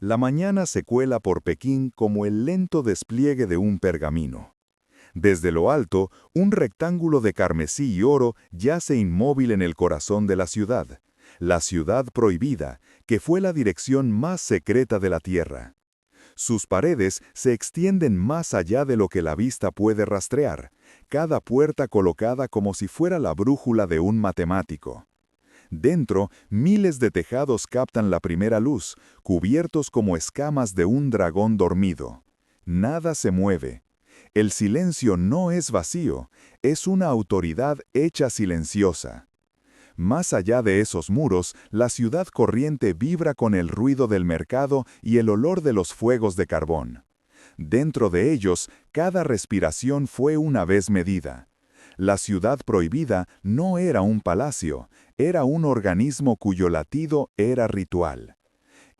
La mañana se cuela por Pekín como el lento despliegue de un pergamino. Desde lo alto, un rectángulo de carmesí y oro yace inmóvil en el corazón de la ciudad prohibida, que fue la dirección más secreta de la tierra. Sus paredes se extienden más allá de lo que la vista puede rastrear, cada puerta colocada como si fuera la brújula de un matemático. Dentro, miles de tejados captan la primera luz, cubiertos como escamas de un dragón dormido. Nada se mueve. El silencio no es vacío, es una autoridad hecha silenciosa. Más allá de esos muros, la ciudad corriente vibra con el ruido del mercado y el olor de los fuegos de carbón. Dentro de ellos, cada respiración fue una vez medida. La ciudad prohibida no era un palacio, era un organismo cuyo latido era ritual.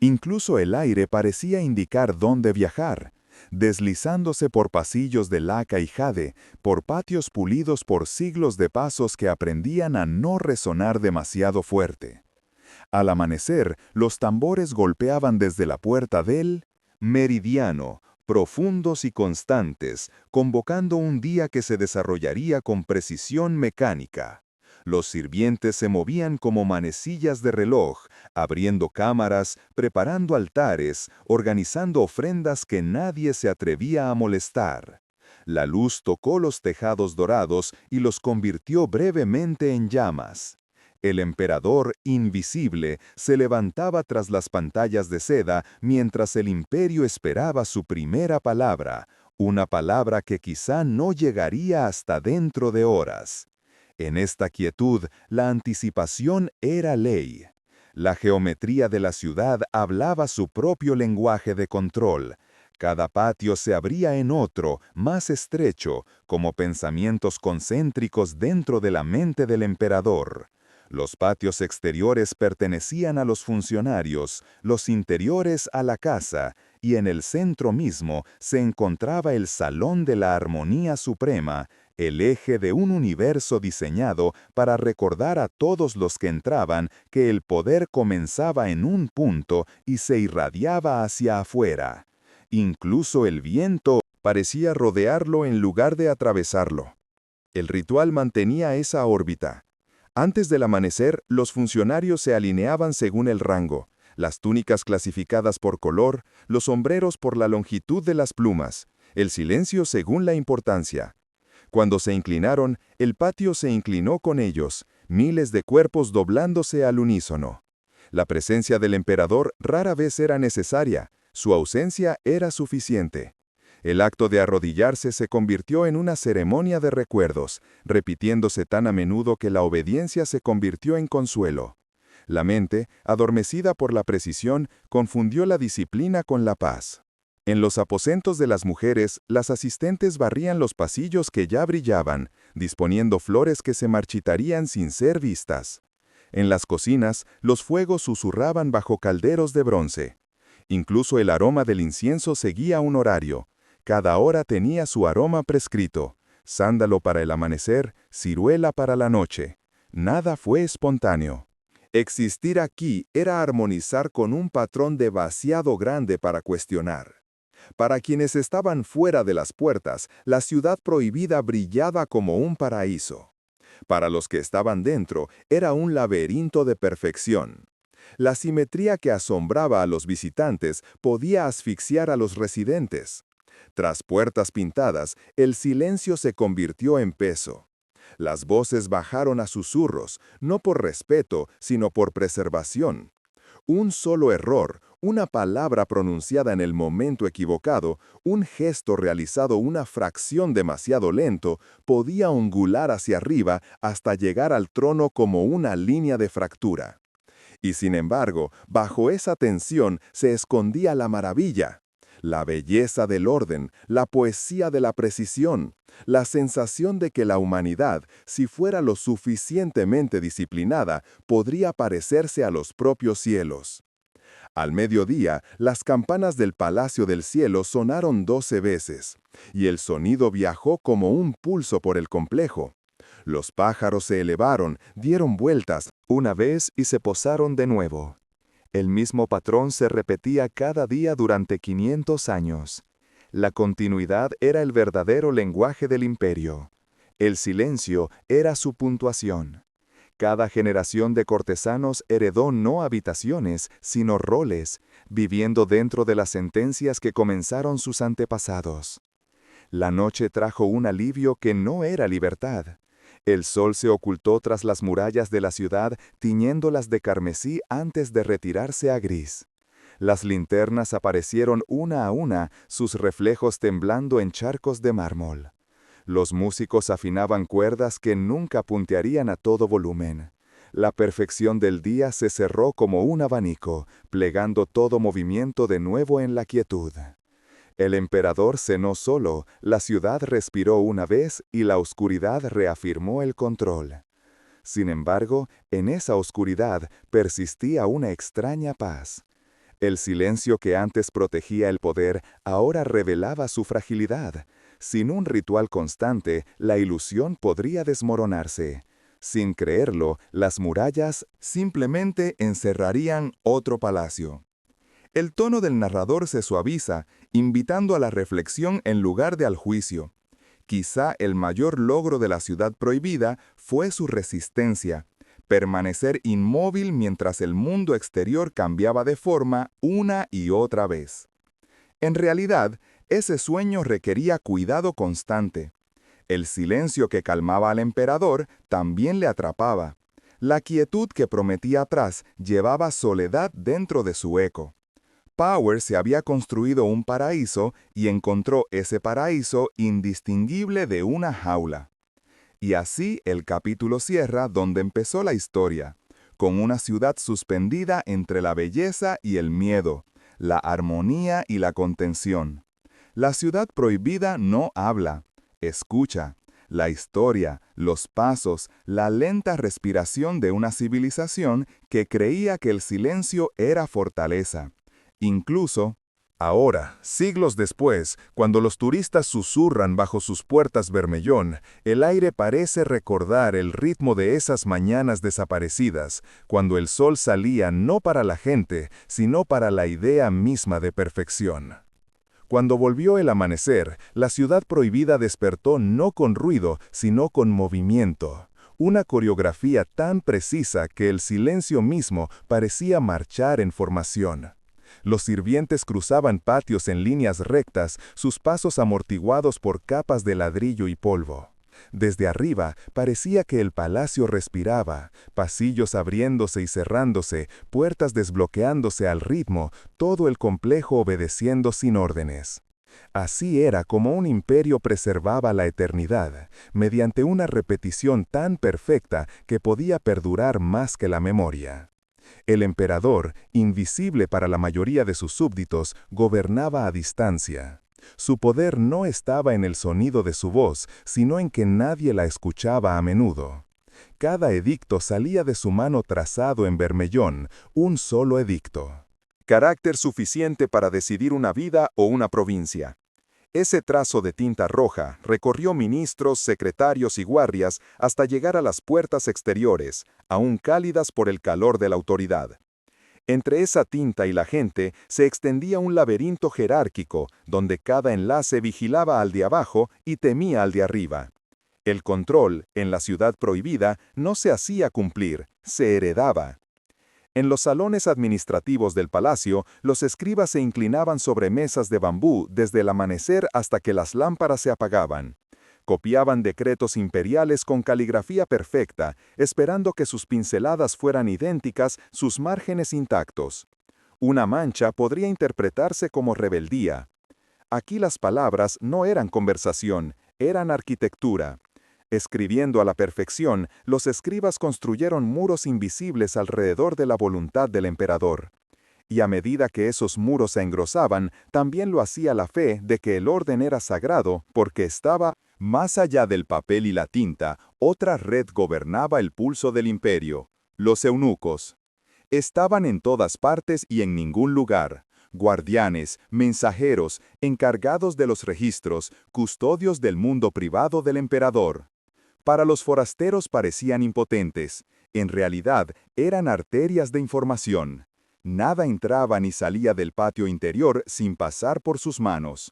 Incluso el aire parecía indicar dónde viajar, deslizándose por pasillos de laca y jade, por patios pulidos por siglos de pasos que aprendían a no resonar demasiado fuerte. Al amanecer, los tambores golpeaban desde la puerta del meridiano, profundos y constantes, convocando un día que se desarrollaría con precisión mecánica. Los sirvientes se movían como manecillas de reloj, abriendo cámaras, preparando altares, organizando ofrendas que nadie se atrevía a molestar. La luz tocó los tejados dorados y los convirtió brevemente en llamas. El emperador, invisible, se levantaba tras las pantallas de seda mientras el imperio esperaba su primera palabra, una palabra que quizá no llegaría hasta dentro de horas. En esta quietud, la anticipación era ley. La geometría de la ciudad hablaba su propio lenguaje de control. Cada patio se abría en otro, más estrecho, como pensamientos concéntricos dentro de la mente del emperador. Los patios exteriores pertenecían a los funcionarios, los interiores a la casa, y en el centro mismo se encontraba el Salón de la Armonía Suprema, el eje de un universo diseñado para recordar a todos los que entraban que el poder comenzaba en un punto y se irradiaba hacia afuera. Incluso el viento parecía rodearlo en lugar de atravesarlo. El ritual mantenía esa órbita. Antes del amanecer, los funcionarios se alineaban según el rango, las túnicas clasificadas por color, los sombreros por la longitud de las plumas, el silencio según la importancia. Cuando se inclinaron, el patio se inclinó con ellos, miles de cuerpos doblándose al unísono. La presencia del emperador rara vez era necesaria, su ausencia era suficiente. El acto de arrodillarse se convirtió en una ceremonia de recuerdos, repitiéndose tan a menudo que la obediencia se convirtió en consuelo. La mente, adormecida por la precisión, confundió la disciplina con la paz. En los aposentos de las mujeres, las asistentes barrían los pasillos que ya brillaban, disponiendo flores que se marchitarían sin ser vistas. En las cocinas, los fuegos susurraban bajo calderos de bronce. Incluso el aroma del incienso seguía un horario. Cada hora tenía su aroma prescrito: sándalo para el amanecer, ciruela para la noche. Nada fue espontáneo. Existir aquí era armonizar con un patrón demasiado grande para cuestionar. Para quienes estaban fuera de las puertas, la ciudad prohibida brillaba como un paraíso. Para los que estaban dentro, era un laberinto de perfección. La simetría que asombraba a los visitantes podía asfixiar a los residentes. Tras puertas pintadas, el silencio se convirtió en peso. Las voces bajaron a susurros, no por respeto, sino por preservación. Un solo error, una palabra pronunciada en el momento equivocado, un gesto realizado una fracción demasiado lento, podía ondular hacia arriba hasta llegar al trono como una línea de fractura. Y sin embargo, bajo esa tensión se escondía la maravilla. La belleza del orden, la poesía de la precisión, la sensación de que la humanidad, si fuera lo suficientemente disciplinada, podría parecerse a los propios cielos. Al mediodía, las campanas del Palacio del Cielo sonaron 12 veces, y el sonido viajó como un pulso por el complejo. Los pájaros se elevaron, dieron vueltas una vez y se posaron de nuevo. El mismo patrón se repetía cada día durante 500 años. La continuidad era el verdadero lenguaje del imperio. El silencio era su puntuación. Cada generación de cortesanos heredó no habitaciones, sino roles, viviendo dentro de las sentencias que comenzaron sus antepasados. La noche trajo un alivio que no era libertad. El sol se ocultó tras las murallas de la ciudad, tiñéndolas de carmesí antes de retirarse a gris. Las linternas aparecieron una a una, sus reflejos temblando en charcos de mármol. Los músicos afinaban cuerdas que nunca puntearían a todo volumen. La perfección del día se cerró como un abanico, plegando todo movimiento de nuevo en la quietud. El emperador cenó solo, la ciudad respiró una vez y la oscuridad reafirmó el control. Sin embargo, en esa oscuridad persistía una extraña paz. El silencio que antes protegía el poder ahora revelaba su fragilidad. Sin un ritual constante, la ilusión podría desmoronarse. Sin creerlo, las murallas simplemente encerrarían otro palacio. El tono del narrador se suaviza, invitando a la reflexión en lugar de al juicio. Quizá el mayor logro de la ciudad prohibida fue su resistencia, permanecer inmóvil mientras el mundo exterior cambiaba de forma una y otra vez. En realidad, ese sueño requería cuidado constante. El silencio que calmaba al emperador también le atrapaba. La quietud que prometía atrás llevaba soledad dentro de su eco. Power se había construido un paraíso y encontró ese paraíso indistinguible de una jaula. Y así el capítulo cierra donde empezó la historia, con una ciudad suspendida entre la belleza y el miedo, la armonía y la contención. La ciudad prohibida no habla, escucha. La historia, los pasos, la lenta respiración de una civilización que creía que el silencio era fortaleza. Incluso, ahora, siglos después, cuando los turistas susurran bajo sus puertas Bermellón, el aire parece recordar el ritmo de esas mañanas desaparecidas, cuando el sol salía no para la gente, sino para la idea misma de perfección. Cuando volvió el amanecer, la ciudad prohibida despertó no con ruido, sino con movimiento. Una coreografía tan precisa que el silencio mismo parecía marchar en formación. Los sirvientes cruzaban patios en líneas rectas, sus pasos amortiguados por capas de ladrillo y polvo. Desde arriba parecía que el palacio respiraba, pasillos abriéndose y cerrándose, puertas desbloqueándose al ritmo, todo el complejo obedeciendo sin órdenes. Así era como un imperio preservaba la eternidad, mediante una repetición tan perfecta que podía perdurar más que la memoria. El emperador, invisible para la mayoría de sus súbditos, gobernaba a distancia. Su poder no estaba en el sonido de su voz, sino en que nadie la escuchaba a menudo. Cada edicto salía de su mano trazado en Bermellón, un solo edicto. Carácter suficiente para decidir una vida o una provincia. Ese trazo de tinta roja recorrió ministros, secretarios y guardias hasta llegar a las puertas exteriores, aún cálidas por el calor de la autoridad. Entre esa tinta y la gente se extendía un laberinto jerárquico, donde cada enlace vigilaba al de abajo y temía al de arriba. El control, en la ciudad prohibida, no se hacía cumplir, se heredaba. En los salones administrativos del palacio, los escribas se inclinaban sobre mesas de bambú desde el amanecer hasta que las lámparas se apagaban. Copiaban decretos imperiales con caligrafía perfecta, esperando que sus pinceladas fueran idénticas, sus márgenes intactos. Una mancha podría interpretarse como rebeldía. Aquí las palabras no eran conversación, eran arquitectura. Escribiendo a la perfección, los escribas construyeron muros invisibles alrededor de la voluntad del emperador. Y a medida que esos muros se engrosaban, también lo hacía la fe de que el orden era sagrado, porque estaba más allá del papel y la tinta. Otra red gobernaba el pulso del imperio: los eunucos. Estaban en todas partes y en ningún lugar. Guardianes, mensajeros, encargados de los registros, custodios del mundo privado del emperador. Para los forasteros parecían impotentes. En realidad, eran arterias de información. Nada entraba ni salía del patio interior sin pasar por sus manos.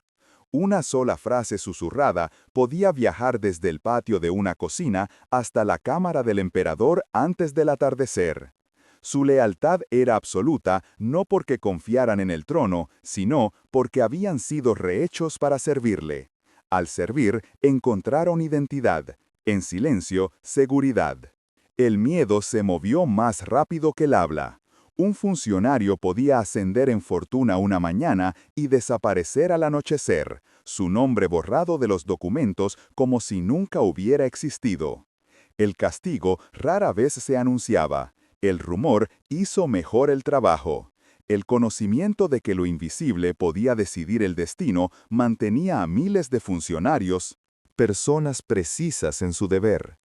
Una sola frase susurrada podía viajar desde el patio de una cocina hasta la cámara del emperador antes del atardecer. Su lealtad era absoluta no porque confiaran en el trono, sino porque habían sido rehechos para servirle. Al servir, encontraron identidad. En silencio, seguridad. El miedo se movió más rápido que el habla. Un funcionario podía ascender en fortuna una mañana y desaparecer al anochecer, su nombre borrado de los documentos como si nunca hubiera existido. El castigo rara vez se anunciaba. El rumor hizo mejor el trabajo. El conocimiento de que lo invisible podía decidir el destino mantenía a miles de funcionarios, personas precisas en su deber.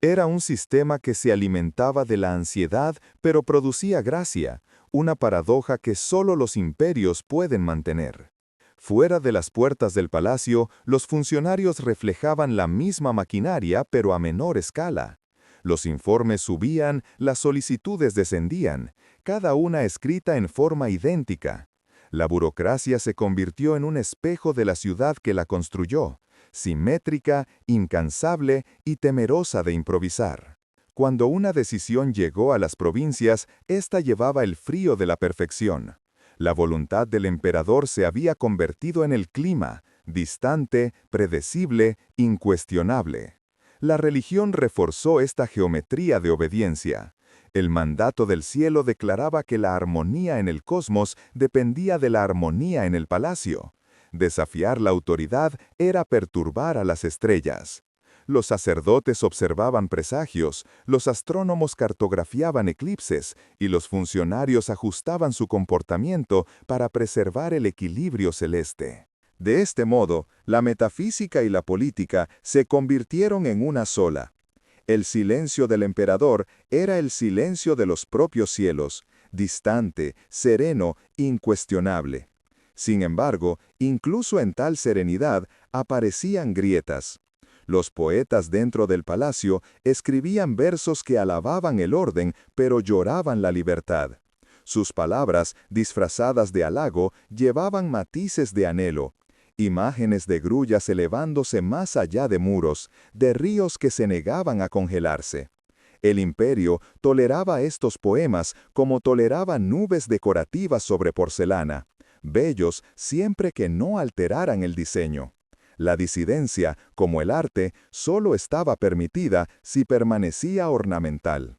Era un sistema que se alimentaba de la ansiedad, pero producía gracia, una paradoja que solo los imperios pueden mantener. Fuera de las puertas del palacio, los funcionarios reflejaban la misma maquinaria, pero a menor escala. Los informes subían, las solicitudes descendían, cada una escrita en forma idéntica. La burocracia se convirtió en un espejo de la ciudad que la construyó, simétrica, incansable y temerosa de improvisar. Cuando una decisión llegó a las provincias, ésta llevaba el frío de la perfección. La voluntad del emperador se había convertido en el clima, distante, predecible, incuestionable. La religión reforzó esta geometría de obediencia. El mandato del cielo declaraba que la armonía en el cosmos dependía de la armonía en el palacio. Desafiar la autoridad era perturbar a las estrellas. Los sacerdotes observaban presagios, los astrónomos cartografiaban eclipses y los funcionarios ajustaban su comportamiento para preservar el equilibrio celeste. De este modo, la metafísica y la política se convirtieron en una sola. El silencio del emperador era el silencio de los propios cielos, distante, sereno, incuestionable. Sin embargo, incluso en tal serenidad aparecían grietas. Los poetas dentro del palacio escribían versos que alababan el orden, pero lloraban la libertad. Sus palabras, disfrazadas de halago, llevaban matices de anhelo. Imágenes de grullas elevándose más allá de muros, de ríos que se negaban a congelarse. El imperio toleraba estos poemas como toleraba nubes decorativas sobre porcelana, bellos siempre que no alteraran el diseño. La disidencia, como el arte, solo estaba permitida si permanecía ornamental.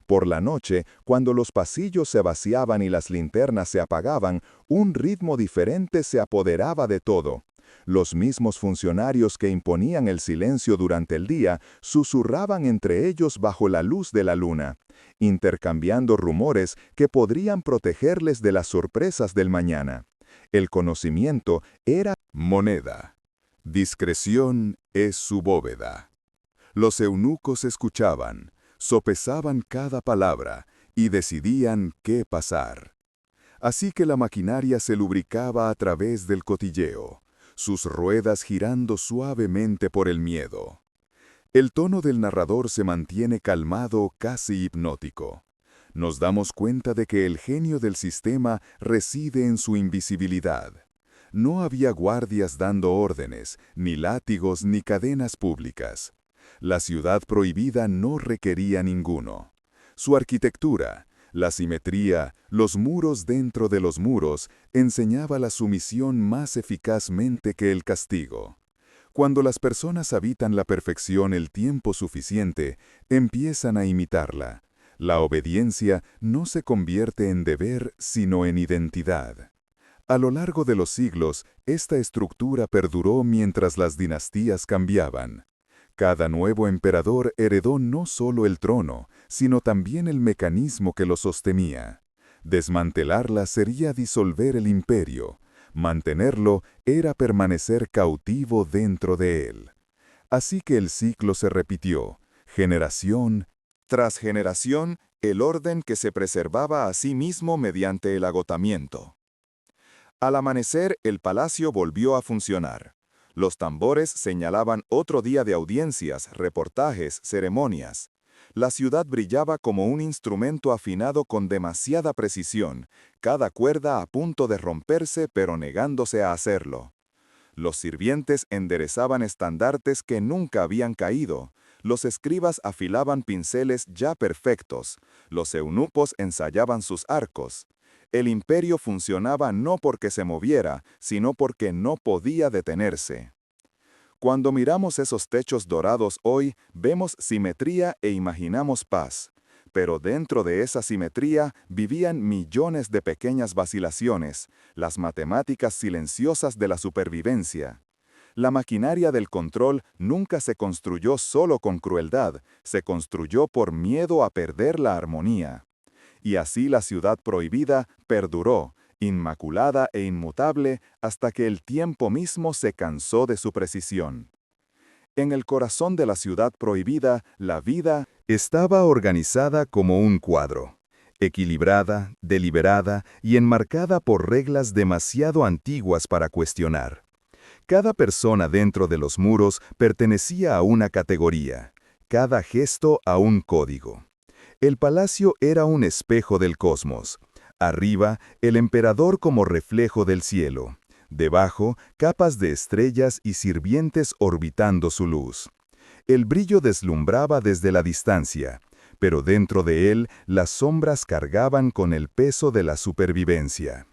Por la noche, cuando los pasillos se vaciaban y las linternas se apagaban, un ritmo diferente se apoderaba de todo. Los mismos funcionarios que imponían el silencio durante el día susurraban entre ellos bajo la luz de la luna, intercambiando rumores que podrían protegerles de las sorpresas del mañana. El conocimiento era moneda. Discreción es su bóveda. Los eunucos escuchaban, sopesaban cada palabra y decidían qué pasar. Así que la maquinaria se lubricaba a través del cotilleo, sus ruedas girando suavemente por el miedo. El tono del narrador se mantiene calmado, casi hipnótico. Nos damos cuenta de que el genio del sistema reside en su invisibilidad. No había guardias dando órdenes, ni látigos ni cadenas públicas. La ciudad prohibida no requería ninguno. Su arquitectura, la simetría, los muros dentro de los muros, enseñaba la sumisión más eficazmente que el castigo. Cuando las personas habitan la perfección el tiempo suficiente, empiezan a imitarla. La obediencia no se convierte en deber, sino en identidad. A lo largo de los siglos, esta estructura perduró mientras las dinastías cambiaban. Cada nuevo emperador heredó no solo el trono, sino también el mecanismo que lo sostenía. Desmantelarla sería disolver el imperio. Mantenerlo era permanecer cautivo dentro de él. Así que el ciclo se repitió, generación tras generación, el orden que se preservaba a sí mismo mediante el agotamiento. Al amanecer, el palacio volvió a funcionar. Los tambores señalaban otro día de audiencias, reportajes, ceremonias. La ciudad brillaba como un instrumento afinado con demasiada precisión, cada cuerda a punto de romperse pero negándose a hacerlo. Los sirvientes enderezaban estandartes que nunca habían caído, los escribas afilaban pinceles ya perfectos, los eunucos ensayaban sus arcos. El imperio funcionaba no porque se moviera, sino porque no podía detenerse. Cuando miramos esos techos dorados hoy, vemos simetría e imaginamos paz. Pero dentro de esa simetría vivían millones de pequeñas vacilaciones, las matemáticas silenciosas de la supervivencia. La maquinaria del control nunca se construyó solo con crueldad, se construyó por miedo a perder la armonía. Y así la ciudad prohibida perduró, inmaculada e inmutable, hasta que el tiempo mismo se cansó de su precisión. En el corazón de la ciudad prohibida, la vida estaba organizada como un cuadro, equilibrada, deliberada y enmarcada por reglas demasiado antiguas para cuestionar. Cada persona dentro de los muros pertenecía a una categoría, cada gesto a un código. El palacio era un espejo del cosmos. Arriba, el emperador como reflejo del cielo. Debajo, capas de estrellas y sirvientes orbitando su luz. El brillo deslumbraba desde la distancia, pero dentro de él las sombras cargaban con el peso de la supervivencia.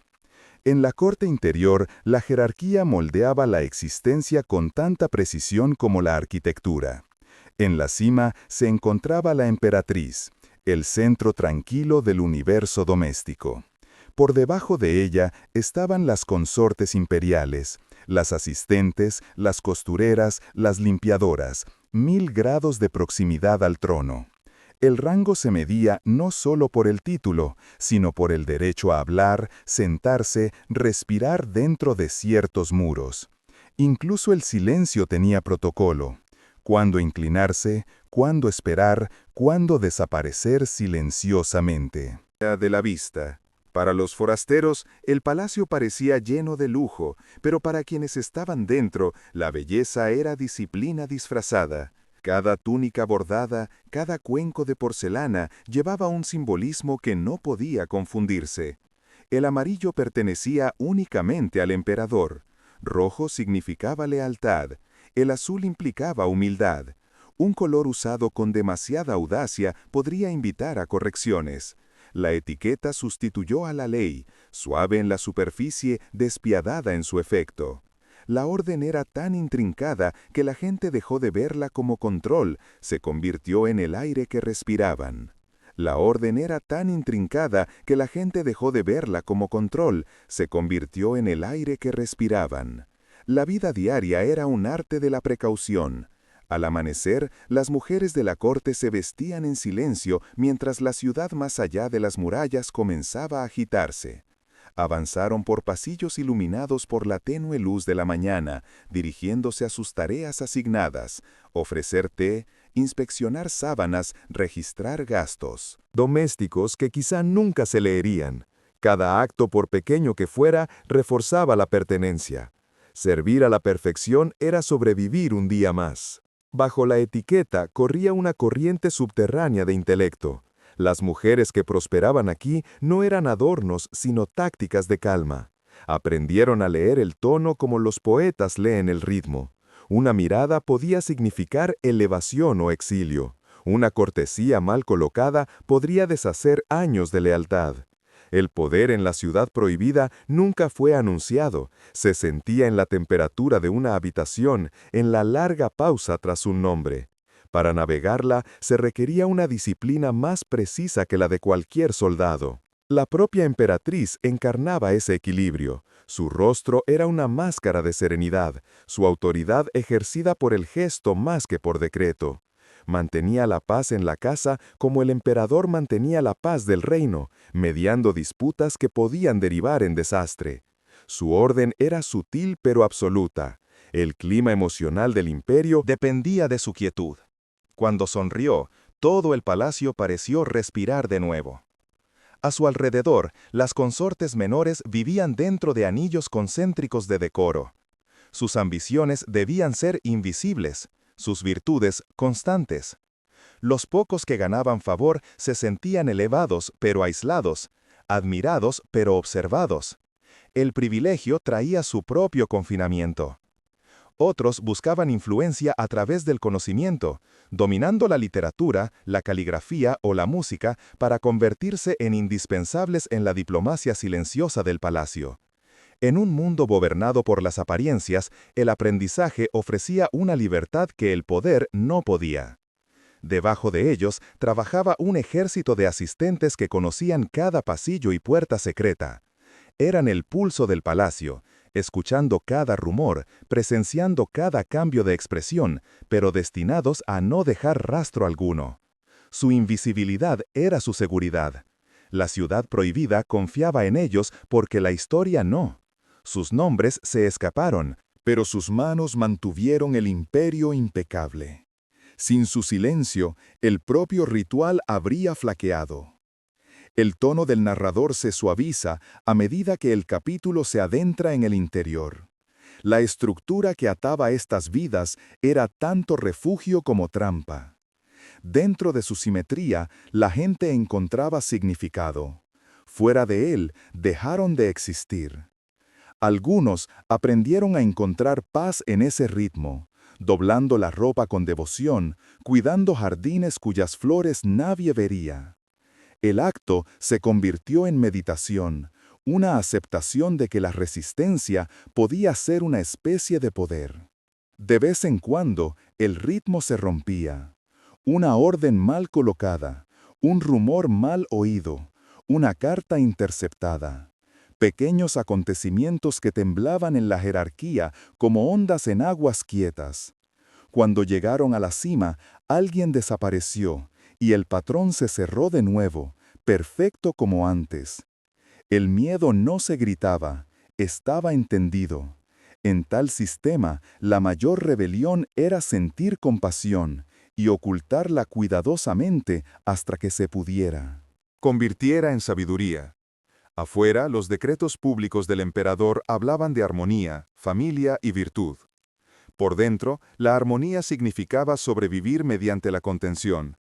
En la corte interior, la jerarquía moldeaba la existencia con tanta precisión como la arquitectura. En la cima se encontraba la emperatriz, el centro tranquilo del universo doméstico. Por debajo de ella estaban las consortes imperiales, las asistentes, las costureras, las limpiadoras, 1000 grados de proximidad al trono. El rango se medía no solo por el título, sino por el derecho a hablar, sentarse, respirar dentro de ciertos muros. Incluso el silencio tenía protocolo. Cuándo inclinarse, cuándo esperar, cuándo desaparecer silenciosamente. De la vista. Para los forasteros, el palacio parecía lleno de lujo, pero para quienes estaban dentro, la belleza era disciplina disfrazada. Cada túnica bordada, cada cuenco de porcelana llevaba un simbolismo que no podía confundirse. El amarillo pertenecía únicamente al emperador. Rojo significaba lealtad. El azul implicaba humildad. Un color usado con demasiada audacia podría invitar a correcciones. La etiqueta sustituyó a la ley, suave en la superficie, despiadada en su efecto. La orden era tan intrincada que la gente dejó de verla como control, se convirtió en el aire que respiraban. La orden era tan intrincada que la gente dejó de verla como control, se convirtió en el aire que respiraban. La vida diaria era un arte de la precaución. Al amanecer, las mujeres de la corte se vestían en silencio mientras la ciudad más allá de las murallas comenzaba a agitarse. Avanzaron por pasillos iluminados por la tenue luz de la mañana, dirigiéndose a sus tareas asignadas: ofrecer té, inspeccionar sábanas, registrar gastos. Domésticos que quizá nunca se leerían. Cada acto, por pequeño que fuera, reforzaba la pertenencia. Servir a la perfección era sobrevivir un día más. Bajo la etiqueta corría una corriente subterránea de intelecto. Las mujeres que prosperaban aquí no eran adornos, sino tácticas de calma. Aprendieron a leer el tono como los poetas leen el ritmo. Una mirada podía significar elevación o exilio. Una cortesía mal colocada podría deshacer años de lealtad. El poder en la ciudad prohibida nunca fue anunciado. Se sentía en la temperatura de una habitación, en la larga pausa tras un nombre. Para navegarla se requería una disciplina más precisa que la de cualquier soldado. La propia emperatriz encarnaba ese equilibrio. Su rostro era una máscara de serenidad, su autoridad ejercida por el gesto más que por decreto. Mantenía la paz en la casa como el emperador mantenía la paz del reino, mediando disputas que podían derivar en desastre. Su orden era sutil pero absoluta. El clima emocional del imperio dependía de su quietud. Cuando sonrió, todo el palacio pareció respirar de nuevo. A su alrededor, las consortes menores vivían dentro de anillos concéntricos de decoro. Sus ambiciones debían ser invisibles, sus virtudes constantes. Los pocos que ganaban favor se sentían elevados pero aislados, admirados pero observados. El privilegio traía su propio confinamiento. Otros buscaban influencia a través del conocimiento, dominando la literatura, la caligrafía o la música para convertirse en indispensables en la diplomacia silenciosa del palacio. En un mundo gobernado por las apariencias, el aprendizaje ofrecía una libertad que el poder no podía. Debajo de ellos trabajaba un ejército de asistentes que conocían cada pasillo y puerta secreta. Eran el pulso del palacio, escuchando cada rumor, presenciando cada cambio de expresión, pero destinados a no dejar rastro alguno. Su invisibilidad era su seguridad. La ciudad prohibida confiaba en ellos porque la historia no. Sus nombres se escaparon, pero sus manos mantuvieron el imperio impecable. Sin su silencio, el propio ritual habría flaqueado. El tono del narrador se suaviza a medida que el capítulo se adentra en el interior. La estructura que ataba estas vidas era tanto refugio como trampa. Dentro de su simetría, la gente encontraba significado. Fuera de él, dejaron de existir. Algunos aprendieron a encontrar paz en ese ritmo, doblando la ropa con devoción, cuidando jardines cuyas flores nadie vería. El acto se convirtió en meditación, una aceptación de que la resistencia podía ser una especie de poder. De vez en cuando, el ritmo se rompía. Una orden mal colocada, un rumor mal oído, una carta interceptada. Pequeños acontecimientos que temblaban en la jerarquía como ondas en aguas quietas. Cuando llegaron a la cima, alguien desapareció, y el patrón se cerró de nuevo, perfecto como antes. El miedo no se gritaba, estaba entendido. En tal sistema, la mayor rebelión era sentir compasión y ocultarla cuidadosamente hasta que se pudiera. Convirtiera en sabiduría. Afuera, los decretos públicos del emperador hablaban de armonía, familia y virtud. Por dentro, la armonía significaba sobrevivir mediante la contención.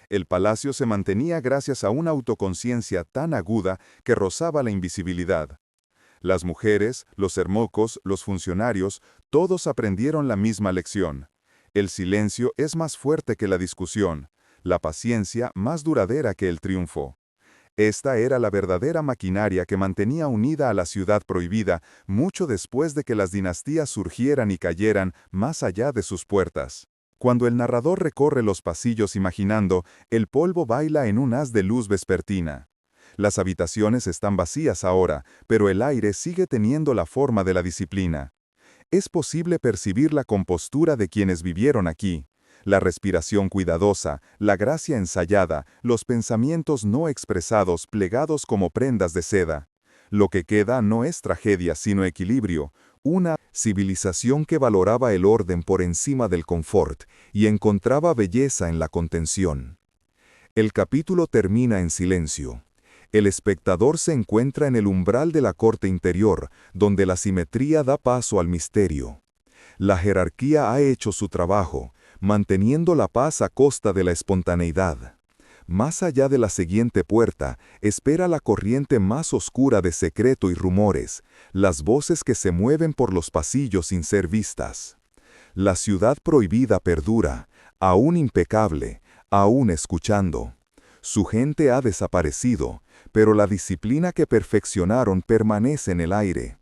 El palacio se mantenía gracias a una autoconciencia tan aguda que rozaba la invisibilidad. Las mujeres, los hermocos, los funcionarios, todos aprendieron la misma lección. El silencio es más fuerte que la discusión, la paciencia más duradera que el triunfo. Esta era la verdadera maquinaria que mantenía unida a la ciudad prohibida mucho después de que las dinastías surgieran y cayeran más allá de sus puertas. Cuando el narrador recorre los pasillos imaginando, el polvo baila en un haz de luz vespertina. Las habitaciones están vacías ahora, pero el aire sigue teniendo la forma de la disciplina. Es posible percibir la compostura de quienes vivieron aquí. La respiración cuidadosa, la gracia ensayada, los pensamientos no expresados plegados como prendas de seda. Lo que queda no es tragedia sino equilibrio, una civilización que valoraba el orden por encima del confort y encontraba belleza en la contención. El capítulo termina en silencio. El espectador se encuentra en el umbral de la corte interior, donde la simetría da paso al misterio. La jerarquía ha hecho su trabajo, manteniendo la paz a costa de la espontaneidad. Más allá de la siguiente puerta, espera la corriente más oscura de secreto y rumores, las voces que se mueven por los pasillos sin ser vistas. La ciudad prohibida perdura, aún impecable, aún escuchando. Su gente ha desaparecido, pero la disciplina que perfeccionaron permanece en el aire.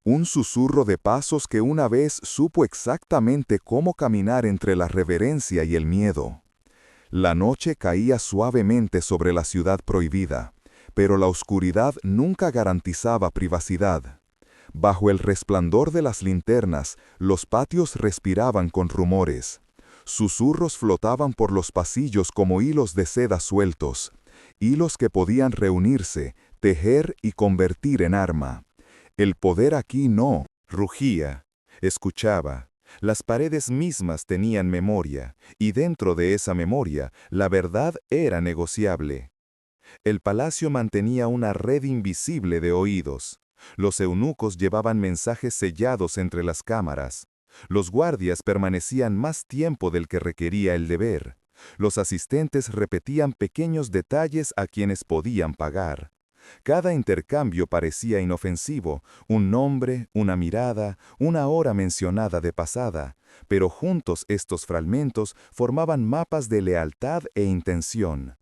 Un susurro de pasos que una vez supo exactamente cómo caminar entre la reverencia y el miedo. La noche caía suavemente sobre la ciudad prohibida, pero la oscuridad nunca garantizaba privacidad. Bajo el resplandor de las linternas, los patios respiraban con rumores. Susurros flotaban por los pasillos como hilos de seda sueltos, hilos que podían reunirse, tejer y convertir en arma. El poder aquí no, rugía, escuchaba. Las paredes mismas tenían memoria, y dentro de esa memoria, la verdad era negociable. El palacio mantenía una red invisible de oídos. Los eunucos llevaban mensajes sellados entre las cámaras. Los guardias permanecían más tiempo del que requería el deber. Los asistentes repetían pequeños detalles a quienes podían pagar. Cada intercambio parecía inofensivo, un nombre, una mirada, una hora mencionada de pasada, pero juntos estos fragmentos formaban mapas de lealtad e intención.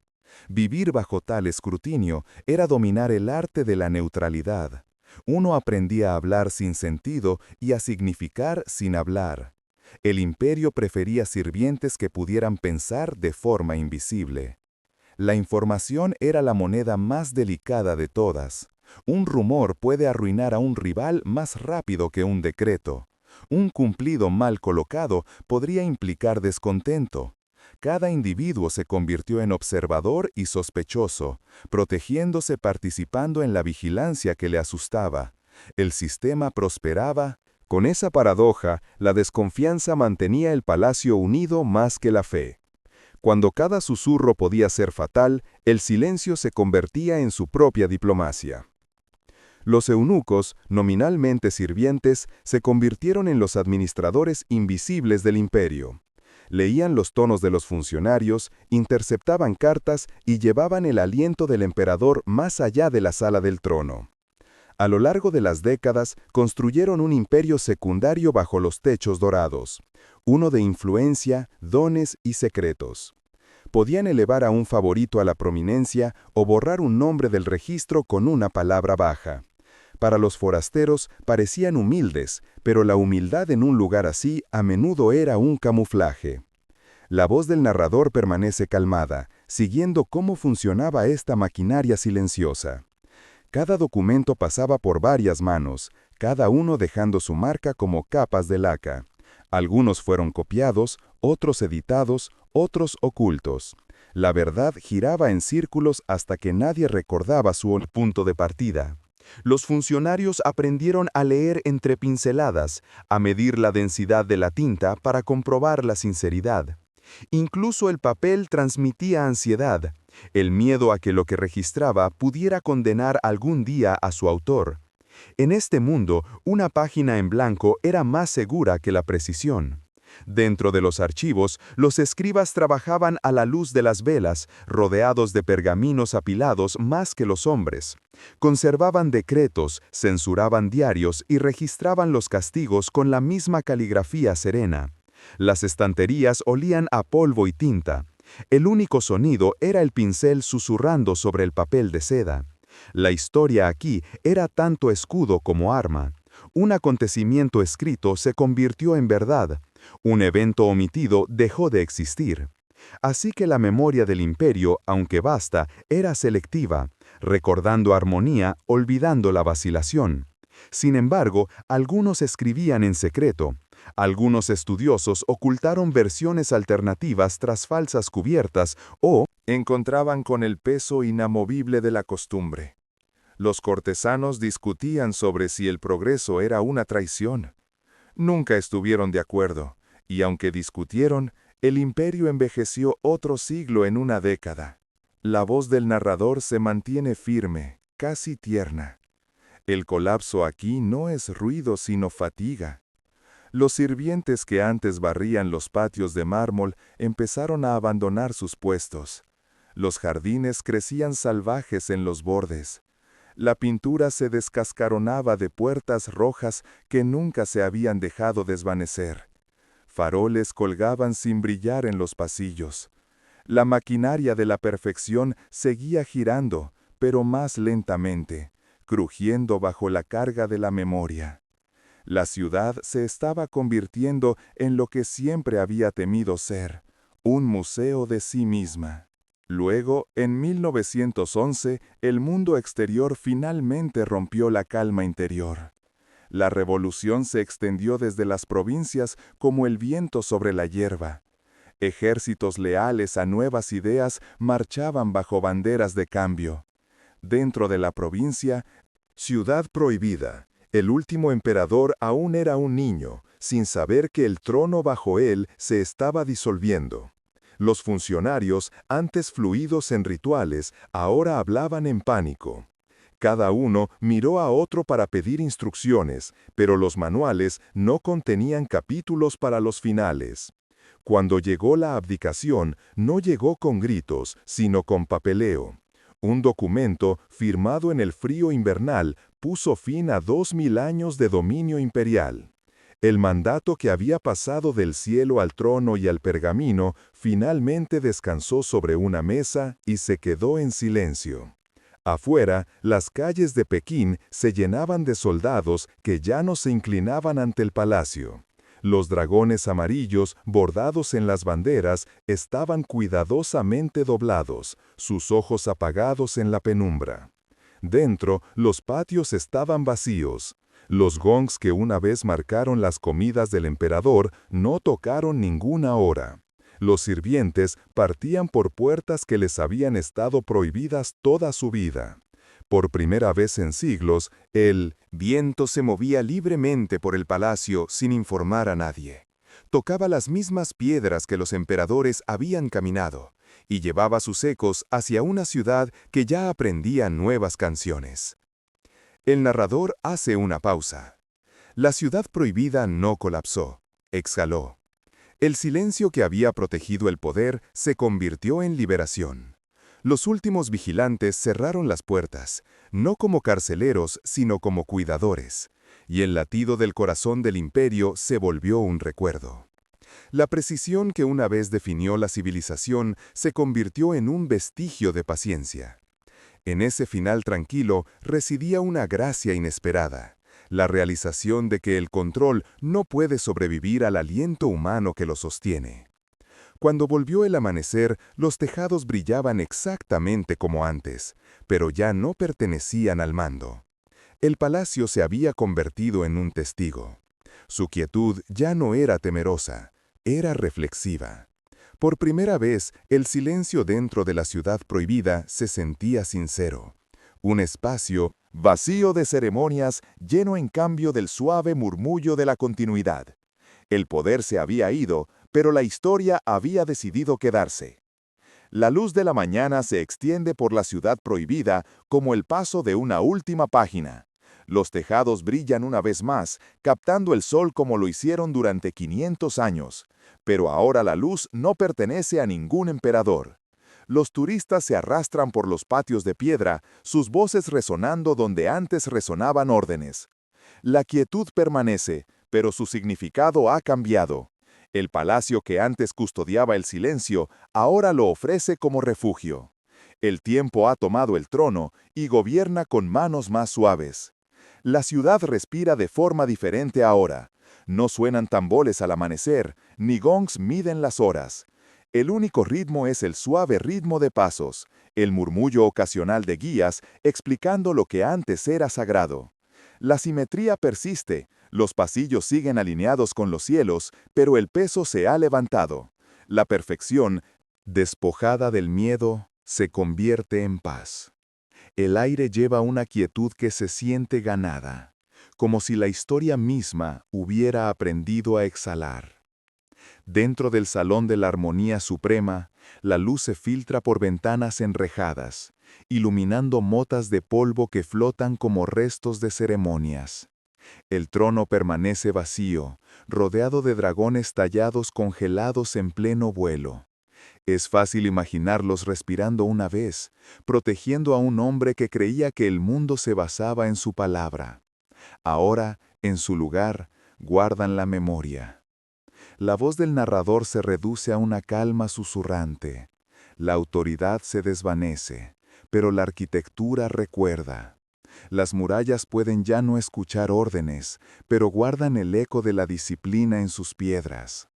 Vivir bajo tal escrutinio era dominar el arte de la neutralidad. Uno aprendía a hablar sin sentido y a significar sin hablar. El imperio prefería sirvientes que pudieran pensar de forma invisible. La información era la moneda más delicada de todas. Un rumor puede arruinar a un rival más rápido que un decreto. Un cumplido mal colocado podría implicar descontento. Cada individuo se convirtió en observador y sospechoso, protegiéndose participando en la vigilancia que le asustaba. El sistema prosperaba. Con esa paradoja, la desconfianza mantenía el palacio unido más que la fe. Cuando cada susurro podía ser fatal, el silencio se convertía en su propia diplomacia. Los eunucos, nominalmente sirvientes, se convirtieron en los administradores invisibles del imperio. Leían los tonos de los funcionarios, interceptaban cartas y llevaban el aliento del emperador más allá de la sala del trono. A lo largo de las décadas, construyeron un imperio secundario bajo los techos dorados, uno de influencia, dones y secretos. Podían elevar a un favorito a la prominencia o borrar un nombre del registro con una palabra baja. Para los forasteros parecían humildes, pero la humildad en un lugar así a menudo era un camuflaje. La voz del narrador permanece calmada, siguiendo cómo funcionaba esta maquinaria silenciosa. Cada documento pasaba por varias manos, cada uno dejando su marca como capas de laca. Algunos fueron copiados, otros editados, otros ocultos. La verdad giraba en círculos hasta que nadie recordaba su punto de partida. Los funcionarios aprendieron a leer entre pinceladas, a medir la densidad de la tinta para comprobar la sinceridad. Incluso el papel transmitía ansiedad, el miedo a que lo que registraba pudiera condenar algún día a su autor. En este mundo, una página en blanco era más segura que la precisión. Dentro de los archivos, los escribas trabajaban a la luz de las velas, rodeados de pergaminos apilados más que los hombres. Conservaban decretos, censuraban diarios y registraban los castigos con la misma caligrafía serena. Las estanterías olían a polvo y tinta. El único sonido era el pincel susurrando sobre el papel de seda. La historia aquí era tanto escudo como arma. Un acontecimiento escrito se convirtió en verdad. Un evento omitido dejó de existir. Así que la memoria del imperio, aunque vasta, era selectiva, recordando armonía, olvidando la vacilación. Sin embargo, algunos escribían en secreto. Algunos estudiosos ocultaron versiones alternativas tras falsas cubiertas o encontraban con el peso inamovible de la costumbre. Los cortesanos discutían sobre si el progreso era una traición. Nunca estuvieron de acuerdo, y aunque discutieron, el imperio envejeció otro siglo en una década. La voz del narrador se mantiene firme, casi tierna. El colapso aquí no es ruido sino fatiga. Los sirvientes que antes barrían los patios de mármol empezaron a abandonar sus puestos. Los jardines crecían salvajes en los bordes. La pintura se descascaronaba de puertas rojas que nunca se habían dejado desvanecer. Faroles colgaban sin brillar en los pasillos. La maquinaria de la perfección seguía girando, pero más lentamente, crujiendo bajo la carga de la memoria. La ciudad se estaba convirtiendo en lo que siempre había temido ser, un museo de sí misma. Luego, en 1911, el mundo exterior finalmente rompió la calma interior. La revolución se extendió desde las provincias como el viento sobre la hierba. Ejércitos leales a nuevas ideas marchaban bajo banderas de cambio. Dentro de la provincia, Ciudad Prohibida, el último emperador aún era un niño, sin saber que el trono bajo él se estaba disolviendo. Los funcionarios, antes fluidos en rituales, ahora hablaban en pánico. Cada uno miró a otro para pedir instrucciones, pero los manuales no contenían capítulos para los finales. Cuando llegó la abdicación, no llegó con gritos, sino con papeleo. Un documento, firmado en el frío invernal, puso fin a 2000 años de dominio imperial. El mandato que había pasado del cielo al trono y al pergamino finalmente descansó sobre una mesa y se quedó en silencio. Afuera, las calles de Pekín se llenaban de soldados que ya no se inclinaban ante el palacio. Los dragones amarillos, bordados en las banderas, estaban cuidadosamente doblados, sus ojos apagados en la penumbra. Dentro, los patios estaban vacíos. Los gongs que una vez marcaron las comidas del emperador no tocaron ninguna hora. Los sirvientes partían por puertas que les habían estado prohibidas toda su vida. Por primera vez en siglos, el viento se movía libremente por el palacio sin informar a nadie. Tocaba las mismas piedras que los emperadores habían caminado, y llevaba sus ecos hacia una ciudad que ya aprendía nuevas canciones. El narrador hace una pausa. La ciudad prohibida no colapsó, exhaló. El silencio que había protegido el poder se convirtió en liberación. Los últimos vigilantes cerraron las puertas, no como carceleros, sino como cuidadores, y el latido del corazón del imperio se volvió un recuerdo. La precisión que una vez definió la civilización se convirtió en un vestigio de paciencia. En ese final tranquilo residía una gracia inesperada, la realización de que el control no puede sobrevivir al aliento humano que lo sostiene. Cuando volvió el amanecer, los tejados brillaban exactamente como antes, pero ya no pertenecían al mando. El palacio se había convertido en un testigo. Su quietud ya no era temerosa, era reflexiva. Por primera vez, el silencio dentro de la ciudad prohibida se sentía sincero. Un espacio vacío de ceremonias, lleno en cambio del suave murmullo de la continuidad. El poder se había ido, pero la historia había decidido quedarse. La luz de la mañana se extiende por la ciudad prohibida como el paso de una última página. Los tejados brillan una vez más, captando el sol como lo hicieron durante 500 años. Pero ahora la luz no pertenece a ningún emperador. Los turistas se arrastran por los patios de piedra, sus voces resonando donde antes resonaban órdenes. La quietud permanece, pero su significado ha cambiado. El palacio que antes custodiaba el silencio, ahora lo ofrece como refugio. El tiempo ha tomado el trono y gobierna con manos más suaves. La ciudad respira de forma diferente ahora. No suenan tambores al amanecer, ni gongs miden las horas. El único ritmo es el suave ritmo de pasos, el murmullo ocasional de guías explicando lo que antes era sagrado. La simetría persiste, los pasillos siguen alineados con los cielos, pero el peso se ha levantado. La perfección, despojada del miedo, se convierte en paz. El aire lleva una quietud que se siente ganada, como si la historia misma hubiera aprendido a exhalar. Dentro del salón de la armonía suprema, la luz se filtra por ventanas enrejadas, iluminando motas de polvo que flotan como restos de ceremonias. El trono permanece vacío, rodeado de dragones tallados congelados en pleno vuelo. Es fácil imaginarlos respirando una vez, protegiendo a un hombre que creía que el mundo se basaba en su palabra. Ahora, en su lugar, guardan la memoria. La voz del narrador se reduce a una calma susurrante. La autoridad se desvanece, pero la arquitectura recuerda. Las murallas pueden ya no escuchar órdenes, pero guardan el eco de la disciplina en sus piedras.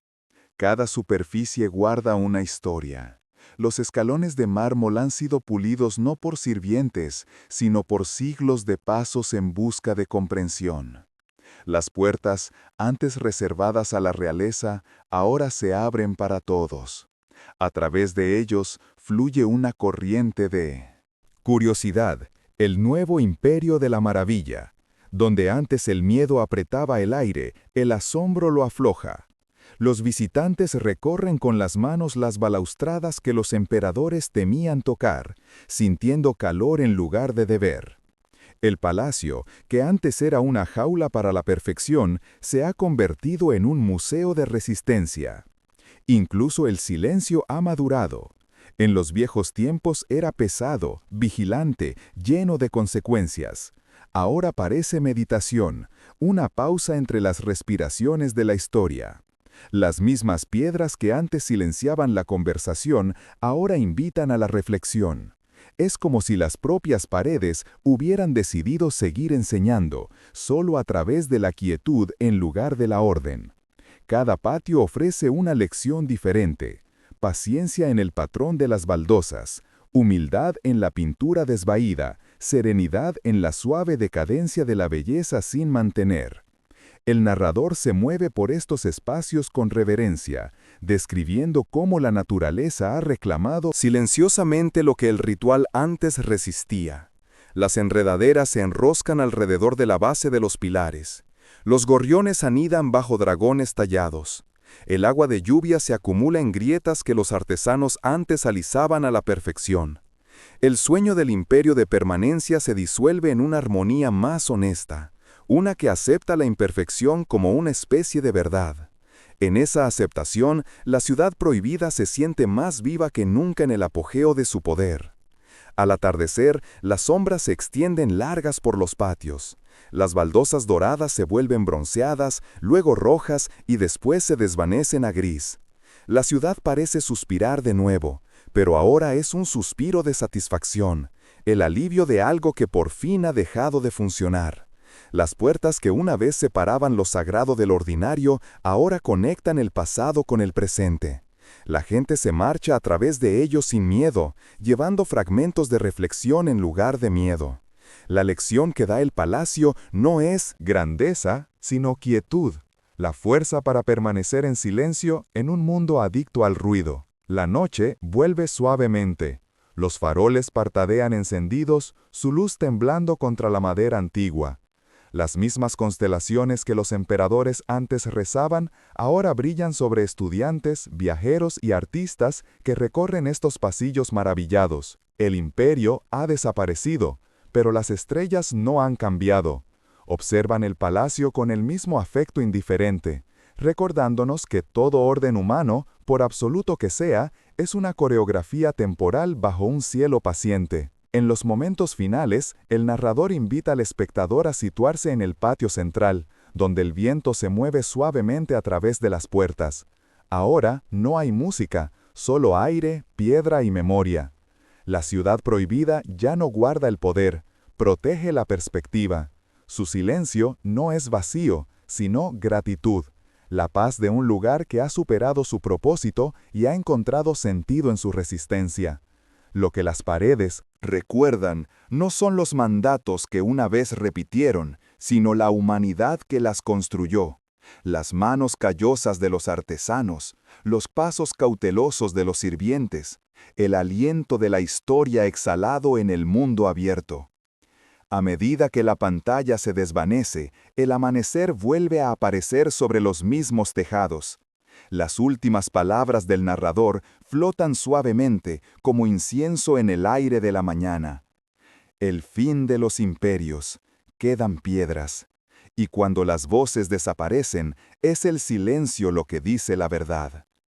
Cada superficie guarda una historia. Los escalones de mármol han sido pulidos no por sirvientes, sino por siglos de pasos en busca de comprensión. Las puertas, antes reservadas a la realeza, ahora se abren para todos. A través de ellos fluye una corriente de curiosidad, el nuevo imperio de la maravilla. Donde antes el miedo apretaba el aire, el asombro lo afloja. Los visitantes recorren con las manos las balaustradas que los emperadores temían tocar, sintiendo calor en lugar de deber. El palacio, que antes era una jaula para la perfección, se ha convertido en un museo de resistencia. Incluso el silencio ha madurado. En los viejos tiempos era pesado, vigilante, lleno de consecuencias. Ahora parece meditación, una pausa entre las respiraciones de la historia. Las mismas piedras que antes silenciaban la conversación, ahora invitan a la reflexión. Es como si las propias paredes hubieran decidido seguir enseñando, solo a través de la quietud en lugar de la orden. Cada patio ofrece una lección diferente: paciencia en el patrón de las baldosas, humildad en la pintura desvaída, serenidad en la suave decadencia de la belleza sin mantener. El narrador se mueve por estos espacios con reverencia, describiendo cómo la naturaleza ha reclamado silenciosamente lo que el ritual antes resistía. Las enredaderas se enroscan alrededor de la base de los pilares. Los gorriones anidan bajo dragones tallados. El agua de lluvia se acumula en grietas que los artesanos antes alisaban a la perfección. El sueño del imperio de permanencia se disuelve en una armonía más honesta, una que acepta la imperfección como una especie de verdad. En esa aceptación, la ciudad prohibida se siente más viva que nunca en el apogeo de su poder. Al atardecer, las sombras se extienden largas por los patios. Las baldosas doradas se vuelven bronceadas, luego rojas y después se desvanecen a gris. La ciudad parece suspirar de nuevo, pero ahora es un suspiro de satisfacción, el alivio de algo que por fin ha dejado de funcionar. Las puertas que una vez separaban lo sagrado del ordinario ahora conectan el pasado con el presente. La gente se marcha a través de ellos sin miedo, llevando fragmentos de reflexión en lugar de miedo. La lección que da el palacio no es grandeza, sino quietud, la fuerza para permanecer en silencio en un mundo adicto al ruido. La noche vuelve suavemente. Los faroles parpadean encendidos, su luz temblando contra la madera antigua. Las mismas constelaciones que los emperadores antes rezaban, ahora brillan sobre estudiantes, viajeros y artistas que recorren estos pasillos maravillados. El imperio ha desaparecido, pero las estrellas no han cambiado. Observan el palacio con el mismo afecto indiferente, recordándonos que todo orden humano, por absoluto que sea, es una coreografía temporal bajo un cielo paciente. En los momentos finales, el narrador invita al espectador a situarse en el patio central, donde el viento se mueve suavemente a través de las puertas. Ahora no hay música, solo aire, piedra y memoria. La ciudad prohibida ya no guarda el poder, protege la perspectiva. Su silencio no es vacío, sino gratitud, la paz de un lugar que ha superado su propósito y ha encontrado sentido en su resistencia. Lo que las paredes recuerdan no son los mandatos que una vez repitieron, sino la humanidad que las construyó. Las manos callosas de los artesanos, los pasos cautelosos de los sirvientes, el aliento de la historia exhalado en el mundo abierto. A medida que la pantalla se desvanece, el amanecer vuelve a aparecer sobre los mismos tejados. Las últimas palabras del narrador flotan suavemente como incienso en el aire de la mañana. El fin de los imperios, quedan piedras. Y cuando las voces desaparecen, es el silencio lo que dice la verdad.